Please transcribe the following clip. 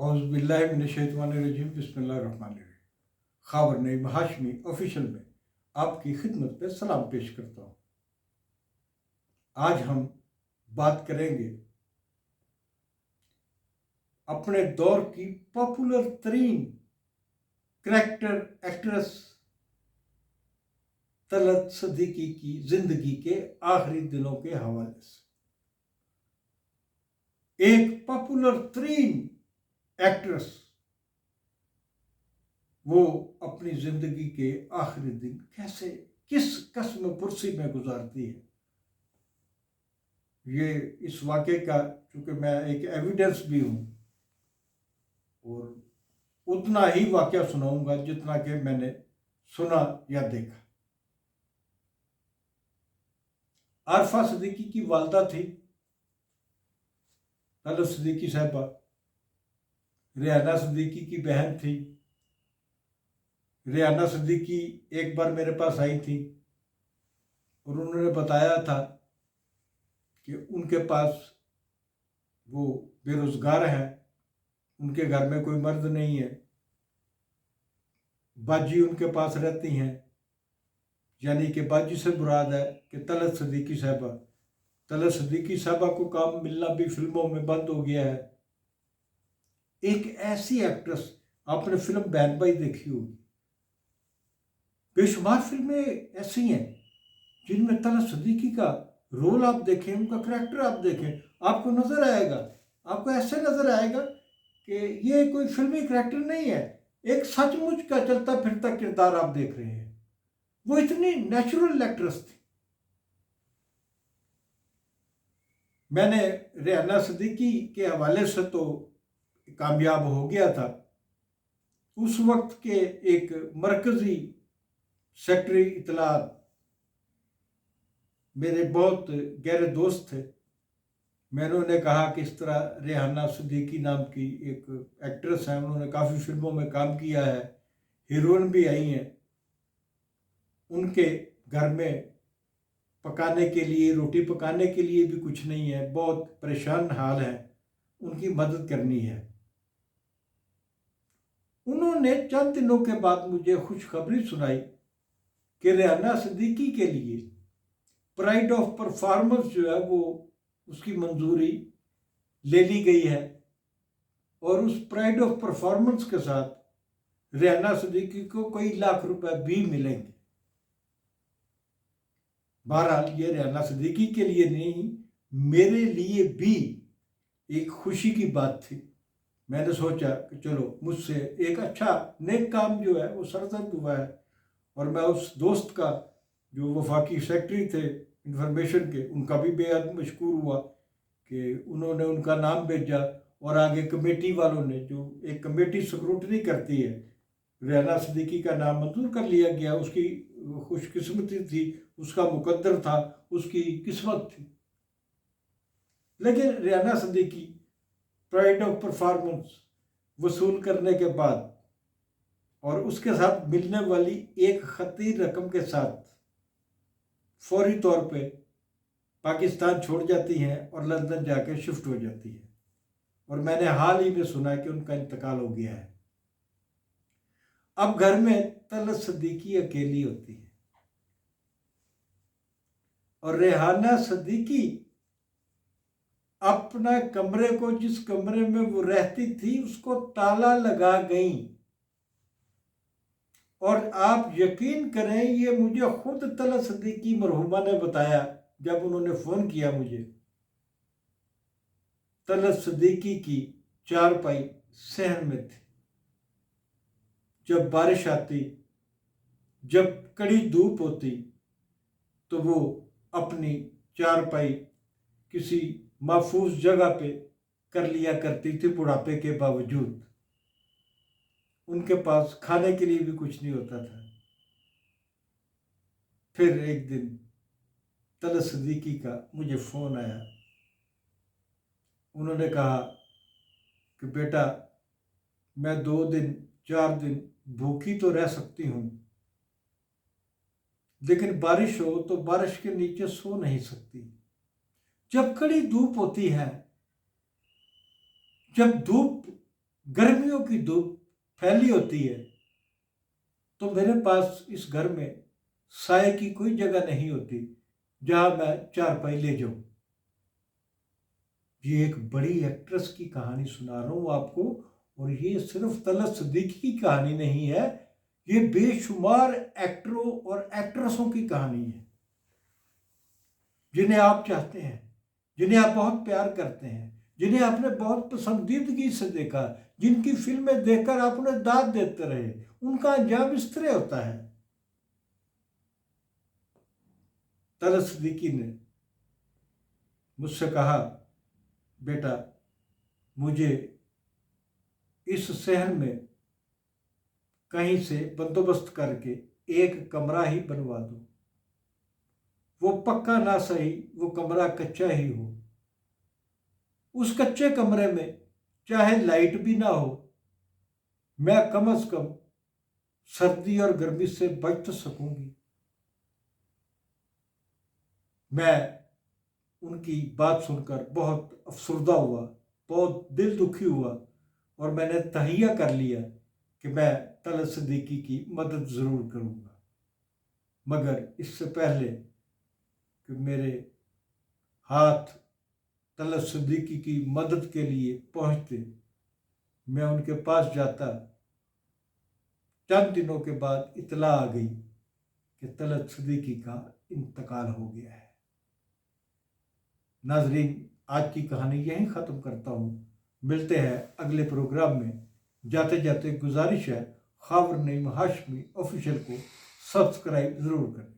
औज़ुबिल्लाहिमिनश्शैतानिर्रजीम बिस्मिल्लाहिर्रहमानिर्रहीम। ख़ाबर नईम हाशमी ऑफिशियल में आपकी खिदमत पे सलाम पेश करता हूँ। आज हम बात करेंगे अपने दौर की पॉपुलर तरीन करैक्टर एक्ट्रेस तलत सदीकी की जिंदगी के आखिरी दिनों के हवाले से। एक पॉपुलर तरीन एक्ट्रेस वो अपनी जिंदगी के आखिरी दिन कैसे किस कस्म पुरसी में गुजारती है, ये इस वाक़े का, चूँकि मैं एक एविडेंस भी हूँ और उतना ही वाक़या सुनाऊंगा जितना कि मैंने सुना या देखा। आरफा सिद्दीकी की वालदा थी तलत सिद्दीकी साहबा। रेहाना सिद्दीकी की बहन थी। रेहाना सिद्दीकी एक बार मेरे पास आई थी और उन्होंने बताया था कि उनके पास वो बेरोज़गार हैं, उनके घर में कोई मर्द नहीं है, बाजी उनके पास रहती हैं। यानी कि बाजी से मुराद है कि तलत सिद्दीकी साहबा। तलत सिद्दीकी साहबा को काम मिलना भी फिल्मों में बंद हो गया है। एक ऐसी एक्ट्रेस, आपने फिल्म बहन भाई देखी होगी, बेशुमार फिल्में ऐसी हैं जिनमें तलत सिद्दीकी का रोल आप देखें, उनका करैक्टर आप देखें, आपको नजर आएगा, आपको ऐसे नजर आएगा कि ये कोई फिल्मी करैक्टर नहीं है, एक सचमुच का चलता फिरता किरदार आप देख रहे हैं। वो इतनी नेचुरल एक्ट्रेस थी। मैंने रेहाना सिद्दीकी के हवाले से तो कामयाब हो गया था। उस वक्त के एक मरकजी सेक्रेटरी इतलात मेरे बहुत गहरे दोस्त थे। मैंने उन्हें कहा कि इस तरह रेहाना सिद्दीकी नाम की एक एक्ट्रेस है, उन्होंने काफ़ी फिल्मों में काम किया है, हीरोइन भी आई हैं, उनके घर में पकाने के लिए, रोटी पकाने के लिए भी कुछ नहीं है, बहुत परेशान हाल है, उनकी मदद करनी है। उन्होंने चंद दिनों के बाद मुझे खुशखबरी सुनाई कि रेहाना सिद्दीकी के लिए प्राइड ऑफ परफॉर्मेंस जो है वो उसकी मंजूरी ले ली गई है और उस प्राइड ऑफ परफॉर्मेंस के साथ रेहाना सिद्दीकी को कई लाख रुपए भी मिलेंगे। बहरहाल ये रेहाना सिद्दीकी के लिए नहीं, मेरे लिए भी एक खुशी की बात थी। मैंने सोचा कि चलो मुझसे एक अच्छा नेक काम जो है वो सरजद हुआ है। और मैं उस दोस्त का, जो वफाकी सेक्रेटरी थे इंफॉर्मेशन के, उनका भी बेहद मशकूर हुआ कि उन्होंने उनका नाम भेजा और आगे कमेटी वालों ने, जो एक कमेटी स्क्रूटनी करती है, रेहाना सिद्दीकी का नाम मंजूर कर लिया गया। उसकी खुशकिस्मती थी, उसका मुकद्दर था, उसकी किस्मत थी। लेकिन Rehana Siddiqui pride of performance वसूल करने के बाद और उसके साथ मिलने वाली एक खती रकम के साथ फौरी तौर पे पाकिस्तान छोड़ जाती हैं और लंदन जाके शिफ्ट हो जाती है। और मैंने हाल ही में सुना कि उनका इंतकाल हो गया है। अब घर में तलत सिद्दीकी अकेली होती है और रेहाना सिद्दीकी अपना कमरे को, जिस कमरे में वो रहती थी, उसको ताला लगा गई। और आप यकीन करें, ये मुझे खुद तलत सिद्दीकी मरहुमा ने बताया जब उन्होंने फ़ोन किया मुझे। तलत सिद्दीकी की चारपाई सहन में थी। जब बारिश आती, जब कड़ी धूप होती, तो वो अपनी चारपाई किसी महफूज जगह पे कर लिया करती थी। बुढ़ापे के बावजूद उनके पास खाने के लिए भी कुछ नहीं होता था। फिर एक दिन तलत सिद्दीकी का मुझे फ़ोन आया। उन्होंने कहा कि बेटा, मैं 2 दिन 4 दिन भूखी तो रह सकती हूँ, लेकिन बारिश हो तो बारिश के नीचे सो नहीं सकती। जब कड़ी धूप होती है, जब धूप गर्मियों की धूप फैली होती है, तो मेरे पास इस घर में साए की कोई जगह नहीं होती जहां मैं चारपाई ले जाऊं। ये एक बड़ी एक्ट्रेस की कहानी सुना रहा हूं आपको, और ये सिर्फ तलत सिद्दीकी की कहानी नहीं है, ये बेशुमार एक्टरों और एक्ट्रेसों की कहानी है जिन्हें आप चाहते हैं, जिन्हें आप बहुत प्यार करते हैं, जिन्हें आपने बहुत पसंदीदगी से देखा, जिनकी फिल्में देखकर आप उन्हें दाद देते रहे, उनका अंजाम इस तरह होता है। तलत सिद्दीकी ने मुझसे कहा, बेटा मुझे इस शहर में कहीं से बंदोबस्त करके एक कमरा ही बनवा दो, वो पक्का ना सही, वो कमरा कच्चा ही हो। उस कच्चे कमरे में चाहे लाइट भी ना हो, मैं कम से कम सर्दी और गर्मी से बच तो सकूंगी। मैं उनकी बात सुनकर बहुत अफसुर्दा हुआ, बहुत दिल दुखी हुआ, और मैंने तहैया कर लिया कि मैं तलत सिद्दीकी की मदद ज़रूर करूंगा। मगर इससे पहले कि मेरे हाथ तलत सिद्दीकी की मदद के लिए पहुंचते, मैं उनके पास जाता, चंद दिनों के बाद इतला आ गई कि तलत सिद्दीकी का इंतकाल हो गया है। नाजरीन, आज की कहानी यहीं ख़त्म करता हूँ। मिलते हैं अगले प्रोग्राम में। जाते जाते गुजारिश है, खावर नईम हाशमी ऑफिशियल को सब्सक्राइब ज़रूर करें।